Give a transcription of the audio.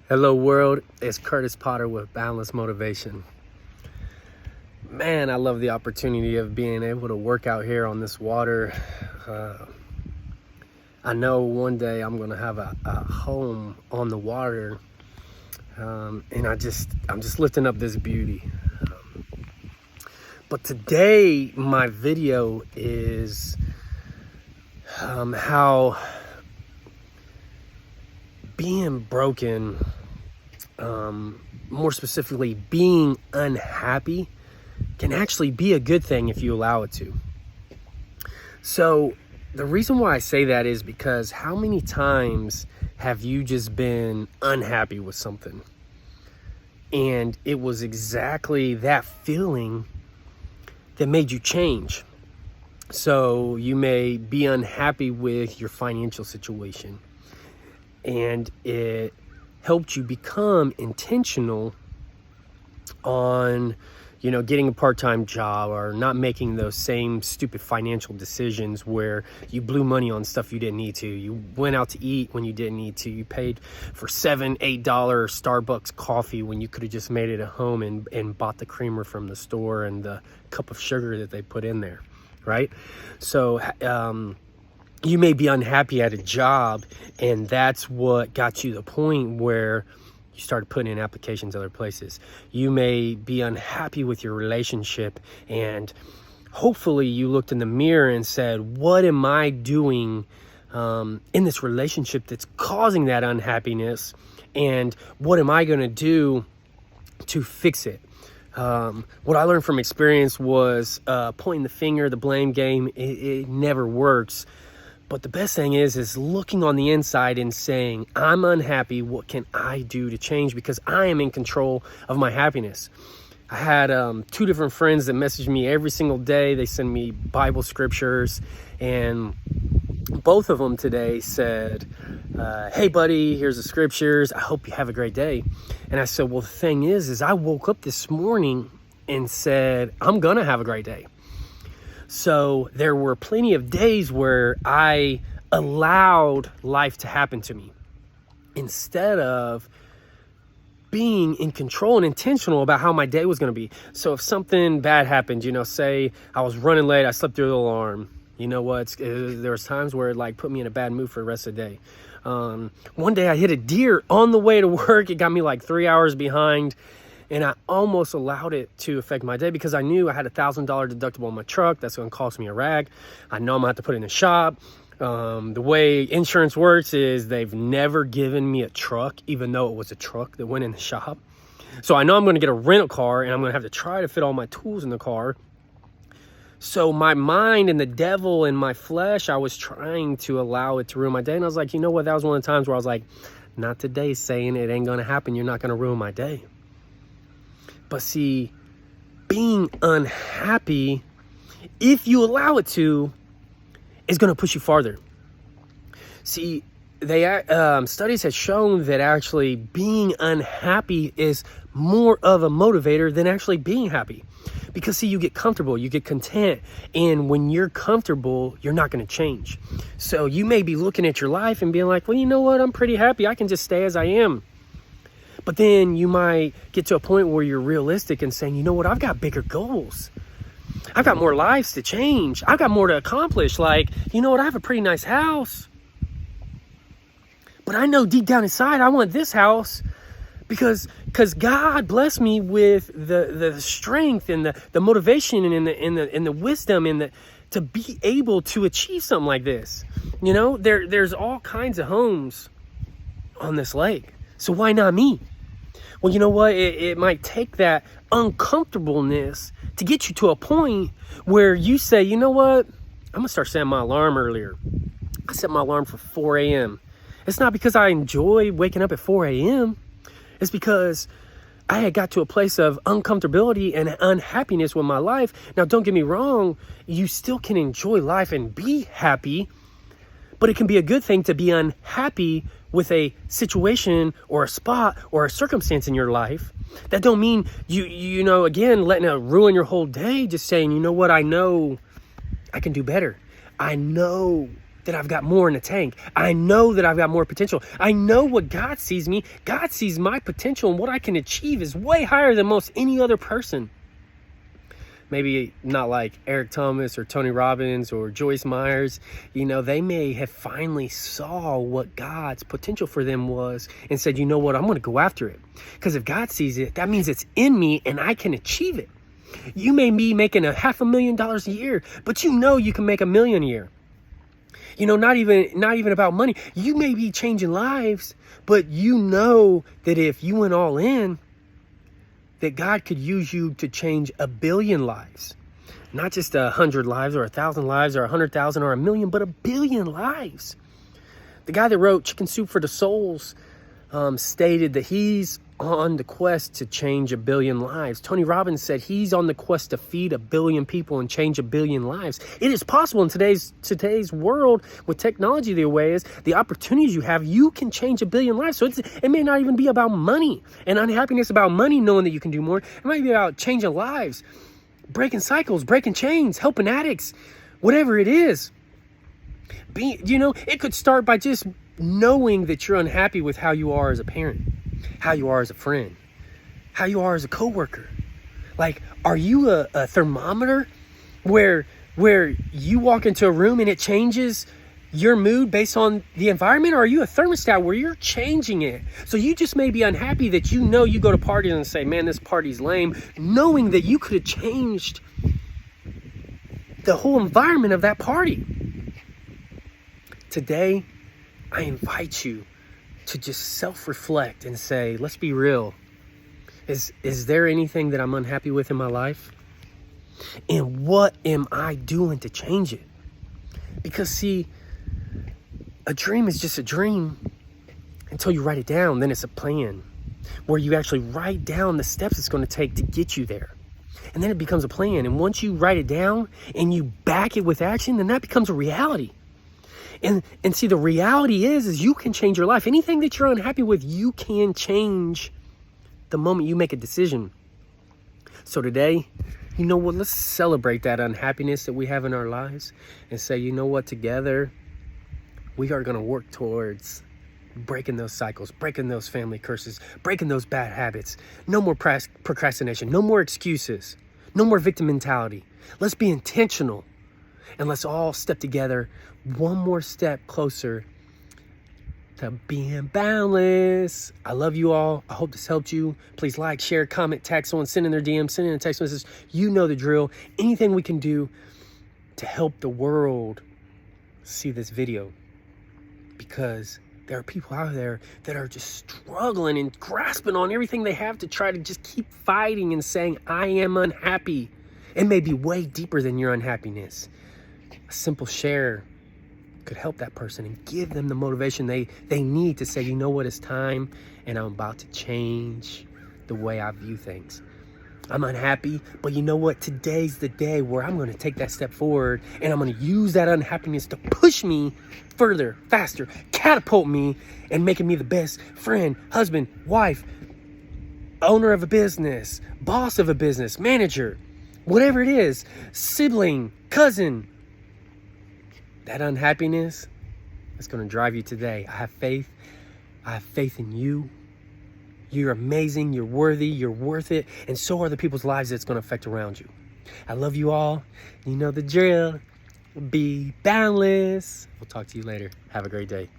Hello world, it's Kurtis Potter with Boundless Motivation. Man, I love the opportunity of being able to work out here on this water. I know one day I'm gonna have a home on the water, and I'm just lifting up this beauty. But today my video is how being broken, more specifically being unhappy, can actually be a good thing if you allow it to. So the reason why I say that is because how many times have you just been unhappy with something and it was exactly that feeling that made you change? So you may be unhappy with your financial situation, and it helped you become intentional on, getting a part-time job or not making those same stupid financial decisions where you blew money on stuff you didn't need to. You went out to eat when you didn't need to. You paid for $7, $8 Starbucks coffee when you could have just made it at home and bought the creamer from the store and the cup of sugar that they put in there, right? So, you may be unhappy at a job, and that's what got you to the point where you started putting in applications other places. You may be unhappy with your relationship, and hopefully you looked in the mirror and said, what am I doing in this relationship that's causing that unhappiness, and what am I going to do to fix it? What I learned from experience was pointing the finger, the blame game. It never works. But the best thing is looking on the inside and saying, I'm unhappy. What can I do to change? Because I am in control of my happiness. I had two different friends that messaged me every single day. They send me Bible scriptures, and both of them today said, hey buddy, here's the scriptures. I hope you have a great day. And I said, well, the thing is I woke up this morning and said, I'm gonna have a great day. So there were plenty of days where I allowed life to happen to me instead of being in control and intentional about how my day was going to be. So if something bad happened, say I was running late, I slept through the alarm. You know what? There was times where it put me in a bad mood for the rest of the day. One day I hit a deer on the way to work. It got me 3 hours behind. And I almost allowed it to affect my day because I knew I had $1,000 deductible on my truck. That's going to cost me a rag. I know I'm going to have to put it in the shop. The way insurance works is they've never given me a truck, even though it was a truck that went in the shop. So I know I'm going to get a rental car, and I'm going to have to try to fit all my tools in the car. So my mind and the devil and my flesh, I was trying to allow it to ruin my day. And I was like, you know what? That was one of the times where I was like, not today, saying it ain't going to happen. You're not going to ruin my day. But see, being unhappy, if you allow it to, is going to push you farther. See, studies have shown that actually being unhappy is more of a motivator than actually being happy. Because see, you get comfortable, you get content, and when you're comfortable, you're not going to change. So you may be looking at your life and being like, well, you know what? I'm pretty happy. I can just stay as I am. But then you might get to a point where you're realistic and saying, you know what, I've got bigger goals. I've got more lives to change. I've got more to accomplish. You know what, I have a pretty nice house. But I know deep down inside, I want this house because God blessed me with the strength and the motivation and the wisdom to be able to achieve something like this. There's all kinds of homes on this lake. So why not me? Well, you know what? It might take that uncomfortableness to get you to a point where you say, you know what? I'm going to start setting my alarm earlier. I set my alarm for 4 a.m. It's not because I enjoy waking up at 4 a.m. It's because I had got to a place of uncomfortability and unhappiness with my life. Now, don't get me wrong. You still can enjoy life and be happy, but it can be a good thing to be unhappy with a situation or a spot or a circumstance in your life. That don't mean again, letting it ruin your whole day. Just saying, you know what? I know I can do better. I know that I've got more in the tank. I know that I've got more potential. I know what God sees me. God sees my potential, and what I can achieve is way higher than most any other person. Maybe not like Eric Thomas or Tony Robbins or Joyce Myers. You know, they may have finally saw what God's potential for them was and said, you know what, I'm going to go after it. Because if God sees it, that means it's in me and I can achieve it. You may be making $500,000 a year, but you know you can make $1 million a year. You know, not even about money. You may be changing lives, but you know that if you went all in, that God could use you to change 1 billion lives. Not just 100 lives or 1,000 lives or 100,000 or 1 million, but 1 billion lives. The guy that wrote Chicken Soup for the Souls stated that he's on the quest to change 1 billion lives. Tony Robbins said he's on the quest to feed 1 billion people and change 1 billion lives. It is possible in today's world with technology the way it is, the opportunities you have, you can change 1 billion lives. So it may not even be about money and unhappiness about money, knowing that you can do more. It might be about changing lives, breaking cycles, breaking chains, helping addicts, whatever it is. It could start by just knowing that you're unhappy with how you are as a parent, how you are as a friend, how you are as a coworker. Like, are you a thermometer where you walk into a room and it changes your mood based on the environment? Or are you a thermostat where you're changing it? So you just may be unhappy that you go to parties and say, man, this party's lame, knowing that you could have changed the whole environment of that party. Today, I invite you to just self-reflect and say, let's be real. Is there anything that I'm unhappy with in my life? And what am I doing to change it? Because see, a dream is just a dream until you write it down. Then it's a plan where you actually write down the steps it's going to take to get you there. And then it becomes a plan. And once you write it down and you back it with action, then that becomes a reality. And see, the reality is you can change your life. Anything that you're unhappy with, you can change the moment you make a decision. So today, you know what? Let's celebrate that unhappiness that we have in our lives and say, you know what? Together, we are going to work towards breaking those cycles, breaking those family curses, breaking those bad habits. No more procrastination, no more excuses, no more victim mentality. Let's be intentional. And let's all step together one more step closer to being boundless. I love you all. I hope this helped you. Please like, share, comment, tag someone, send in their DM, send in a text message. You know the drill. Anything we can do to help the world see this video. Because there are people out there that are just struggling and grasping on everything they have to try to just keep fighting and saying, I am unhappy. It may be way deeper than your unhappiness. A simple share could help that person and give them the motivation they need to say, you know what, it's time and I'm about to change the way I view things. I'm unhappy, but you know what? Today's the day where I'm going to take that step forward and I'm going to use that unhappiness to push me further, faster, catapult me and making me the best friend, husband, wife, owner of a business, boss of a business, manager, whatever it is, sibling, cousin. That unhappiness is going to drive you today. I have faith. I have faith in you. You're amazing. You're worthy. You're worth it. And so are the people's lives that's going to affect around you. I love you all. You know the drill. Be boundless. We'll talk to you later. Have a great day.